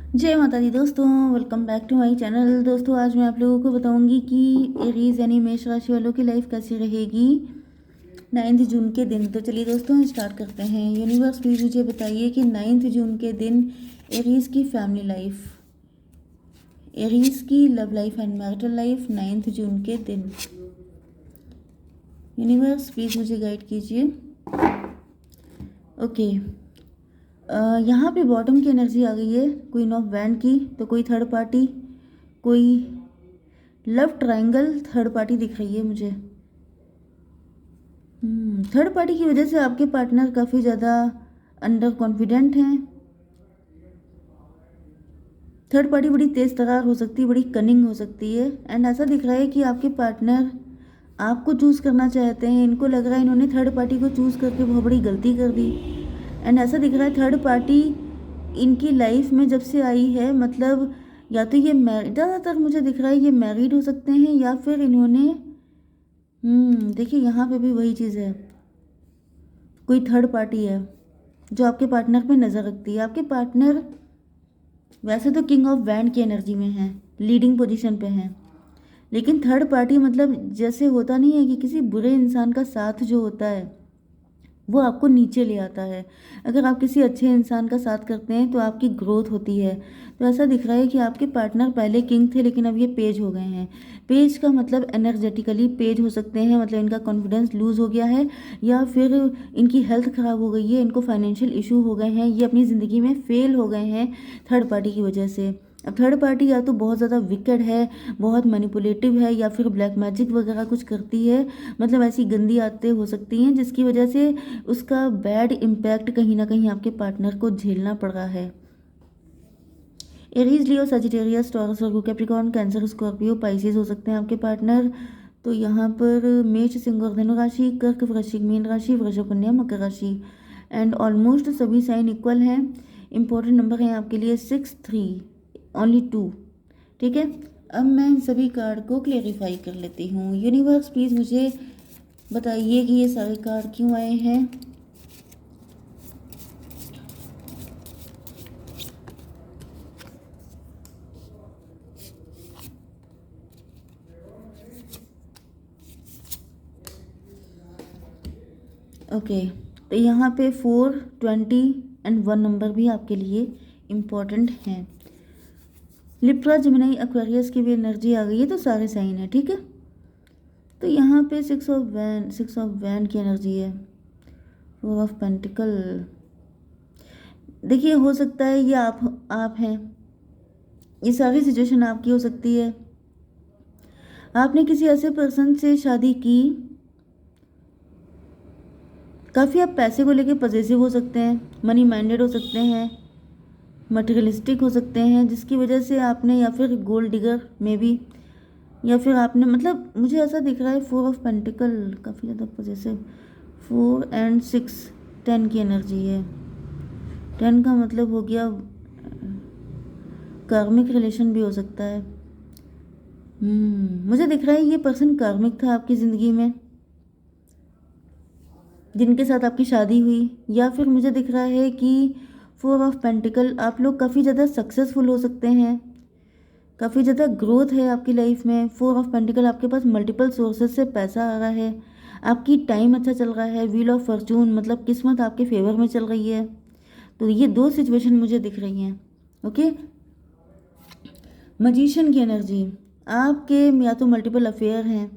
जय माता दी दोस्तों, welcome back to my channel. दोस्तों आज मैं आप लोगों को बताऊंगी कि एरीज यानी मेष राशि वालों की लाइफ कैसी रहेगी 9 जून के दिन। तो चलिए दोस्तों स्टार्ट करते हैं। यूनिवर्स प्लीज मुझे बताइए कि 9 जून के दिन एरीज की फैमिली लाइफ, एरीज की love life and marital life 9 जून के दिन। यूनिवर्स प्लीज मुझे गाइड कीजिए। ओके, यहाँ पे बॉटम की एनर्जी आ गई है, क्वीन ऑफ वैंड की। तो कोई थर्ड पार्टी, कोई लव ट्रायंगल थर्ड पार्टी दिख रही है मुझे। थर्ड पार्टी की वजह से आपके पार्टनर काफ़ी ज़्यादा अंडर कॉन्फिडेंट हैं। थर्ड पार्टी बड़ी तेज़ तर्रार हो सकती है, बड़ी कनिंग हो सकती है। एंड ऐसा दिख रहा है कि आपके पार्टनर आपको चूज़ करना चाहते हैं। इनको लग रहा है इन्होंने थर्ड पार्टी को चूज़ करके बहुत बड़ी गलती कर दी। एंड ऐसा दिख रहा है थर्ड पार्टी इनकी लाइफ में जब से आई है, मतलब या तो ये ज़्यादातर मुझे दिख रहा है ये मैरिड हो सकते हैं, या फिर इन्होंने देखिए यहाँ पे भी वही चीज़ है, कोई थर्ड पार्टी है जो आपके पार्टनर पे नज़र रखती है। आपके पार्टनर वैसे तो किंग ऑफ वैंड की एनर्जी में है, लीडिंग पोजीशन पे हैं, लेकिन थर्ड पार्टी मतलब जैसे होता नहीं है कि किसी बुरे इंसान का साथ जो होता है वो आपको नीचे ले आता है। अगर आप किसी अच्छे इंसान का साथ करते हैं तो आपकी ग्रोथ होती है। तो ऐसा दिख रहा है कि आपके पार्टनर पहले किंग थे लेकिन अब ये पेज हो गए हैं। पेज का मतलब एनर्जेटिकली पेज हो सकते हैं, मतलब इनका कॉन्फिडेंस लूज़ हो गया है, या फिर इनकी हेल्थ ख़राब हो गई है, इनको फाइनेंशियल इशू हो गए हैं, ये अपनी ज़िंदगी में फेल हो गए हैं थर्ड पार्टी की वजह से। अब थर्ड पार्टी या तो बहुत ज़्यादा विकेड है, बहुत मैनिपुलेटिव है, या फिर ब्लैक मैजिक वगैरह कुछ करती है, मतलब ऐसी गंदी आदतें हो सकती हैं जिसकी वजह से उसका बैड इम्पैक्ट कहीं ना कहीं आपके पार्टनर को झेलना पड़ रहा है। एरीज, लियो, सजिटेरियस, टॉरस, वर्गो, कैप्रिकॉर्न, कैंसर, स्कॉर्पियो, पाइसेस हो सकते हैं आपके पार्टनर। तो यहाँ पर मेष, सिंह और धनु राशि, कर्क, वृश्चिक, मीन राशि, वृषभ, कन्या, मकर राशि एंड ऑलमोस्ट सभी साइन इक्वल हैं। इंपॉर्टेंट नंबर हैं आपके लिए 6, 3, ओनली 2। ठीक है, अब मैं इन सभी कार्ड को क्लेरिफाई कर लेती हूँ। यूनिवर्स प्लीज़ मुझे बताइए कि ये सारे कार्ड क्यों आए हैं। ओके, तो यहाँ पे 4, 20 एंड 1 नंबर भी आपके लिए इम्पॉर्टेंट हैं। लिब्रा, जेमिनी, एक्वेरियस की भी एनर्जी आ गई है, तो सारे साइन है। ठीक है, तो यहाँ पे 6 ऑफ वैन की एनर्जी है, 4 ऑफ पेंटिकल। देखिए हो सकता है ये आप हैं, ये सारी सिचुएशन आपकी हो सकती है। आपने किसी ऐसे पर्सन से शादी की, काफ़ी आप पैसे को लेके पॉजिटिव हो सकते हैं, मनी माइंडेड हो सकते हैं, मटेरियलिस्टिक हो सकते हैं, जिसकी वजह से आपने, या फिर गोल्ड डिगर में भी, या फिर आपने, मतलब मुझे ऐसा दिख रहा है 4 ऑफ पेंटिकल काफ़ी ज़्यादा पॉजिटिव। 4 एंड 6, 10 की एनर्जी है। 10 का मतलब हो गया कार्मिक रिलेशन भी हो सकता है। मुझे दिख रहा है ये पर्सन कार्मिक था आपकी ज़िंदगी में, जिनके साथ आपकी शादी हुई, या फिर मुझे दिख रहा है कि 4 ऑफ पेंटिकल आप लोग काफ़ी ज़्यादा सक्सेसफुल हो सकते हैं, काफ़ी ज़्यादा ग्रोथ है आपकी लाइफ में। 4 ऑफ पेंटिकल आपके पास मल्टीपल सोर्सेज से पैसा आ रहा है, आपकी टाइम अच्छा चल रहा है। व्हील ऑफ फॉर्चून मतलब किस्मत आपके फेवर में चल रही है। तो ये दो सिचुएशन मुझे दिख रही हैं। ओके, मजीशियन की एनर्जी, आपके या तो मल्टीपल अफेयर हैं,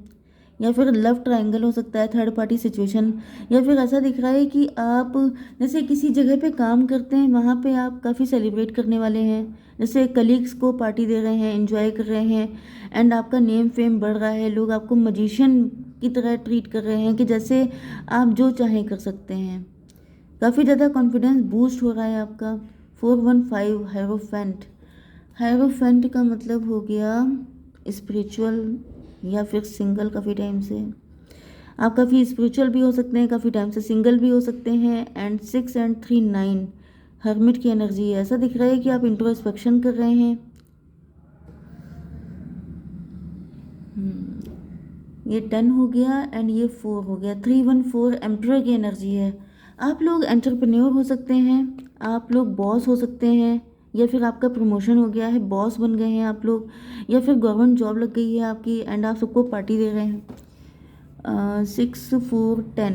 या फिर लव ट्रायंगल हो सकता है, थर्ड पार्टी सिचुएशन, या फिर ऐसा दिख रहा है कि आप जैसे किसी जगह पे काम करते हैं, वहाँ पे आप काफ़ी सेलिब्रेट करने वाले हैं, जैसे कलीग्स को पार्टी दे रहे हैं, एंजॉय कर रहे हैं, एंड आपका नेम फेम बढ़ रहा है, लोग आपको मजिशियन की तरह ट्रीट कर रहे हैं कि जैसे आप जो चाहें कर सकते हैं। काफ़ी ज़्यादा कॉन्फिडेंस बूस्ट हो रहा है आपका। 415 हायरोफेंट, हायरोफेंट का मतलब हो गया स्पिरिचुअल, या फिर सिंगल काफ़ी टाइम से। आप काफ़ी स्पिरिचुअल भी हो सकते हैं, काफ़ी टाइम से सिंगल भी हो सकते हैं। एंड 6 एंड 3, 9 हर्मिट की एनर्जी है। ऐसा दिख रहा है कि आप इंट्रोस्पेक्शन कर रहे हैं। ये 10 हो गया एंड ये 4 हो गया। 314 एम्परर की एनर्जी है। आप लोग एंटरप्रेन्योर हो सकते हैं, आप लोग बॉस हो सकते हैं, या फिर आपका प्रमोशन हो गया है, बॉस बन गए हैं आप लोग, या फिर गवर्नमेंट जॉब लग गई है आपकी एंड आप सबको पार्टी दे रहे हैं। 6 4 10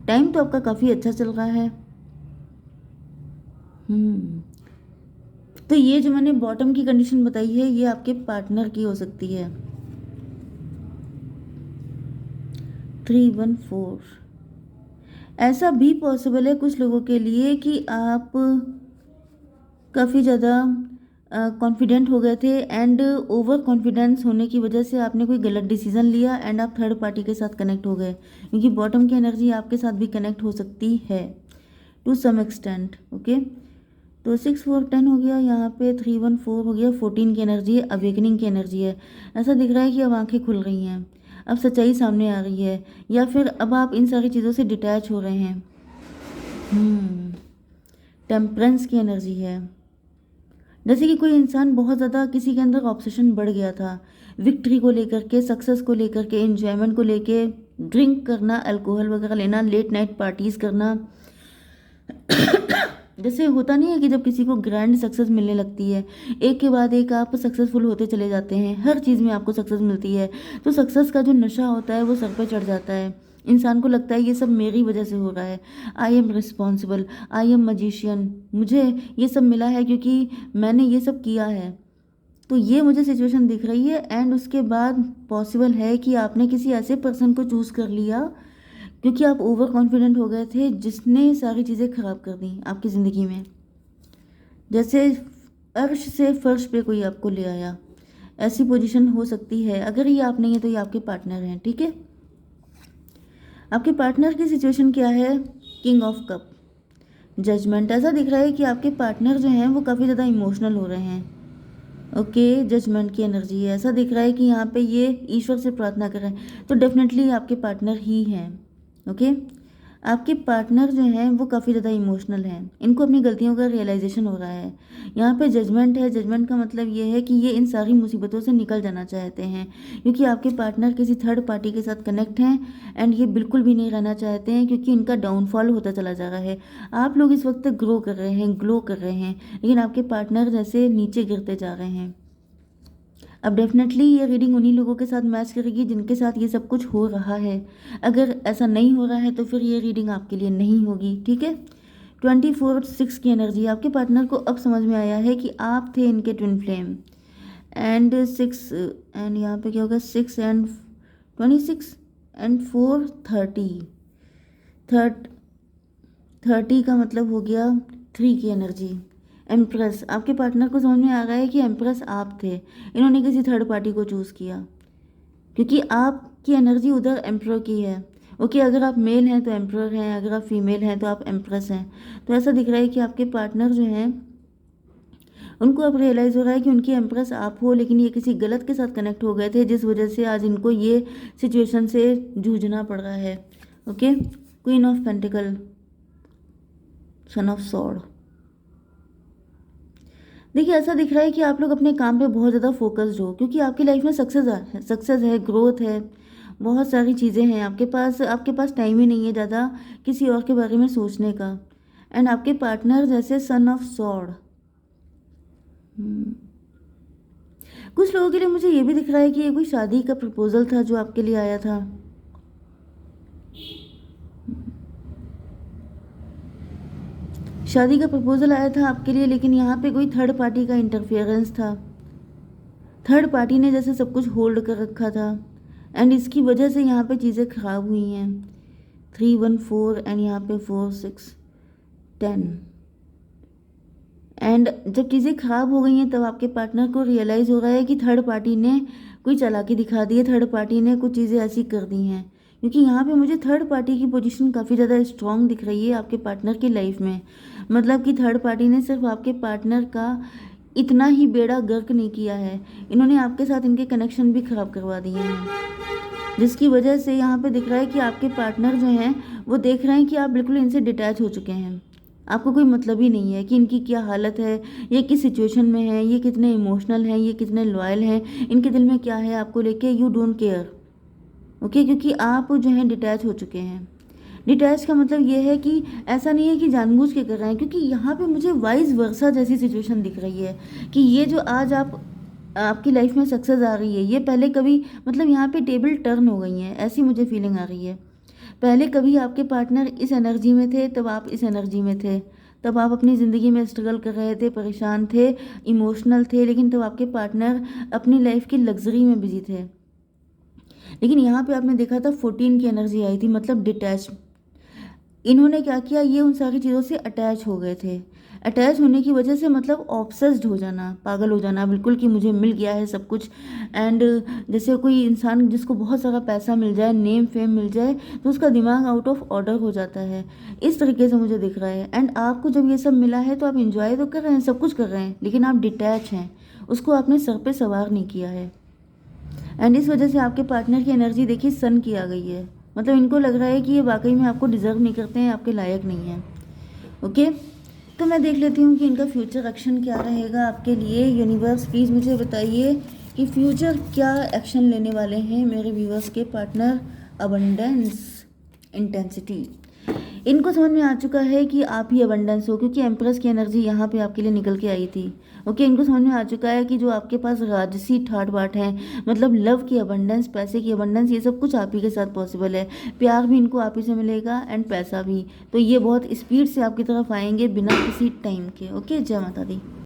टाइम तो आपका काफ़ी अच्छा चल रहा है। तो ये जो मैंने बॉटम की कंडीशन बताई है ये आपके पार्टनर की हो सकती है। 3 1 4 ऐसा भी पॉसिबल है कुछ लोगों के लिए कि आप काफ़ी ज़्यादा कॉन्फिडेंट हो गए थे एंड ओवर कॉन्फिडेंस होने की वजह से आपने कोई गलत डिसीजन लिया एंड आप थर्ड पार्टी के साथ कनेक्ट हो गए, क्योंकि बॉटम की एनर्जी आपके साथ भी कनेक्ट हो सकती है टू सम एक्सटेंट। ओके, तो 6 4 10 हो गया, यहाँ पे 3 1 4 हो गया, 14 की एनर्जी है, अवेकनिंग की एनर्जी है। ऐसा दिख रहा है कि अब आंखें खुल रही हैं, अब सच्चाई सामने आ रही है, या फिर अब आप इन सारी चीज़ों से डिटैच हो रहे हैं। टेम्परेंस की एनर्जी है, जैसे कि कोई इंसान बहुत ज़्यादा किसी के अंदर ऑब्सेशन बढ़ गया था विक्ट्री को लेकर के, सक्सेस को लेकर के, एंजॉयमेंट को लेके, ड्रिंक करना, अल्कोहल वगैरह लेना, लेट नाइट पार्टीज़ करना। जैसे होता नहीं है कि जब किसी को ग्रैंड सक्सेस मिलने लगती है, एक के बाद एक आप सक्सेसफुल होते चले जाते हैं, हर चीज़ में आपको सक्सेस मिलती है, तो सक्सेस का जो नशा होता है वो सर पे चढ़ जाता है। इंसान को लगता है ये सब मेरी वजह से हो रहा है, I am responsible, I am magician, मुझे ये सब मिला है क्योंकि मैंने ये सब किया है। तो ये मुझे सिचुएशन दिख रही है एंड उसके बाद पॉसिबल है कि आपने किसी ऐसे पर्सन को चूज़ कर लिया क्योंकि आप ओवर कॉन्फिडेंट हो गए थे, जिसने सारी चीज़ें ख़राब कर दी आपकी ज़िंदगी में। जैसे अर्श से फर्श पे कोई आपको ले आया, ऐसी पोजीशन हो सकती है। अगर ये आप नहीं है तो ये आपके पार्टनर हैं, ठीक है। आपके पार्टनर की सिचुएशन क्या है? King of cup, judgement. ऐसा दिख रहा है कि आपके पार्टनर जो हैं वो काफ़ी ज़्यादा इमोशनल हो रहे हैं। ओके, जजमेंट की एनर्जी है। ऐसा दिख रहा है कि यहाँ पे ये ईश्वर से प्रार्थना कर रहे हैं, तो डेफिनेटली आपके पार्टनर ही हैं। ओके, आपके पार्टनर जो हैं वो काफ़ी ज़्यादा इमोशनल हैं, इनको अपनी गलतियों का रियलाइजेशन हो रहा है। यहाँ पे जजमेंट है, जजमेंट का मतलब ये है कि ये इन सारी मुसीबतों से निकल जाना चाहते हैं, क्योंकि आपके पार्टनर किसी थर्ड पार्टी के साथ कनेक्ट हैं एंड ये बिल्कुल भी नहीं रहना चाहते हैं, क्योंकि इनका डाउनफॉल होता चला जा रहा है। आप लोग इस वक्त ग्रो कर रहे हैं, ग्लो कर रहे हैं, लेकिन आपके पार्टनर जैसे नीचे गिरते जा रहे हैं। अब डेफिनेटली ये रीडिंग उन्हीं लोगों के साथ मैच करेगी जिनके साथ ये सब कुछ हो रहा है। अगर ऐसा नहीं हो रहा है तो फिर ये रीडिंग आपके लिए नहीं होगी, ठीक है। 24 6 की एनर्जी, आपके पार्टनर को अब समझ में आया है कि आप थे इनके ट्विन फ्लेम एंड 6 एंड यहाँ पे क्या होगा, 6 एंड 26 एंड 4 30 का मतलब हो गया 3 की एनर्जी। एम्प्रेस, आपके पार्टनर को समझ में आ रहा है कि एम्प्रेस आप थे, इन्होंने किसी थर्ड पार्टी को चूज़ किया क्योंकि आपकी एनर्जी उधर एम्प्रर की है। ओके, अगर आप मेल हैं तो एम्प्रर हैं, अगर आप फीमेल हैं तो आप एम्प्रेस हैं। तो ऐसा दिख रहा है कि आपके पार्टनर जो हैं उनको अब रियलाइज़ हो रहा है कि उनकी एम्प्रेस आप हो, लेकिन ये किसी गलत के साथ कनेक्ट हो गए थे, जिस वजह से आज इनको ये सिचुएशन से जूझना पड़ रहा है। Okay, queen of pentacle, son of sword. देखिए, ऐसा दिख रहा है कि आप लोग अपने काम पे बहुत ज़्यादा फोकस्ड हो, क्योंकि आपकी लाइफ में सक्सेस है, ग्रोथ है, बहुत सारी चीज़ें हैं आपके पास टाइम ही नहीं है ज़्यादा किसी और के बारे में सोचने का। एंड आपके पार्टनर जैसे सन ऑफ सॉर्ड। कुछ लोगों के लिए मुझे ये भी दिख रहा है कि ये कोई शादी का प्रपोजल था जो आपके लिए आया था। शादी का प्रपोजल आया था आपके लिए, लेकिन यहाँ पे कोई थर्ड पार्टी का इंटरफेरेंस था। थर्ड पार्टी ने जैसे सब कुछ होल्ड कर रखा था एंड इसकी वजह से यहाँ पे चीज़ें ख़राब हुई हैं। 3 1 4 एंड यहाँ पे 4 6 10 एंड जब चीज़ें ख़राब हो गई हैं तब आपके पार्टनर को रियलाइज़ हो रहा है कि थर्ड पार्टी ने कोई चालाकी दिखा दी है, थर्ड पार्टी ने कुछ चीज़ें ऐसी कर दी हैं। क्योंकि यहाँ पे मुझे थर्ड पार्टी की पोजीशन काफ़ी ज़्यादा स्ट्रॉन्ग दिख रही है आपके पार्टनर की लाइफ में। मतलब कि थर्ड पार्टी ने सिर्फ आपके पार्टनर का इतना ही बेड़ा गर्क नहीं किया है, इन्होंने आपके साथ इनके कनेक्शन भी ख़राब करवा दिए हैं, जिसकी वजह से यहाँ पे दिख रहा है कि आपके पार्टनर जो हैं वो देख रहे हैं कि आप बिल्कुल इनसे डिटैच हो चुके हैं। आपको कोई मतलब ही नहीं है कि इनकी क्या हालत है, ये किस सिचुएशन में है, ये कितने इमोशनल हैं, ये कितने लॉयल हैं, इनके दिल में क्या है आपको लेके, यू डोंट केयर। ओके, क्योंकि आप जो हैं डिटैच हो चुके हैं। डिटैच का मतलब ये है कि ऐसा नहीं है कि जानबूझ के कर रहे हैं, क्योंकि यहाँ पे मुझे वाइस वर्सा जैसी सिचुएशन दिख रही है कि ये जो आज आपकी लाइफ में सक्सेस आ रही है, ये पहले कभी मतलब यहाँ पे टेबल टर्न हो गई हैं, ऐसी मुझे फीलिंग आ रही है। पहले कभी आपके पार्टनर इस एनर्जी में थे, तब आप इस एनर्जी में थे, तब आप अपनी ज़िंदगी में स्ट्रगल कर रहे थे, परेशान थे, इमोशनल थे, लेकिन तब आपके पार्टनर अपनी लाइफ की लग्जरी में बिजी थे। लेकिन यहाँ पे आपने देखा था 14 की एनर्जी आई थी, मतलब डिटैच। इन्होंने क्या किया, ये उन सारी चीज़ों से अटैच हो गए थे। अटैच होने की वजह से मतलब ऑब्सेस्ड हो जाना, पागल हो जाना बिल्कुल कि मुझे मिल गया है सब कुछ। एंड जैसे कोई इंसान जिसको बहुत सारा पैसा मिल जाए, नेम फेम मिल जाए, तो उसका दिमाग आउट ऑफ ऑर्डर हो जाता है। इस तरीके से मुझे दिख रहा है। एंड आपको जब ये सब मिला है तो आप इंजॉय तो कर रहे हैं, सब कुछ कर रहे हैं, लेकिन आप डिटैच हैं, उसको आपने सर पे सवार नहीं किया है। एंड इस वजह से आपके पार्टनर की एनर्जी देखिए सन की आ गई है। मतलब इनको लग रहा है कि ये वाकई में आपको डिज़र्व नहीं करते हैं, आपके लायक नहीं हैं। ओके, तो मैं देख लेती हूँ कि इनका फ्यूचर एक्शन क्या रहेगा आपके लिए। यूनिवर्स प्लीज़ मुझे बताइए कि फ्यूचर क्या एक्शन लेने वाले हैं मेरे व्यूवर्स के पार्टनर। अबंडेंस, इंटेंसिटी, इनको समझ में आ चुका है कि आप ही अबंडेंस हो, क्योंकि एम्प्रेस की एनर्जी यहाँ पे आपके लिए निकल के आई थी। ओके, इनको समझ में आ चुका है कि जो आपके पास राजसी ठाट बाट है, मतलब लव की अबंडेंस, पैसे की अबंडेंस, ये सब कुछ आप ही के साथ पॉसिबल है। प्यार भी इनको आप ही से मिलेगा एंड पैसा भी। तो ये बहुत स्पीड से आपकी तरफ आएंगे बिना किसी टाइम के। ओके, जय माता दी।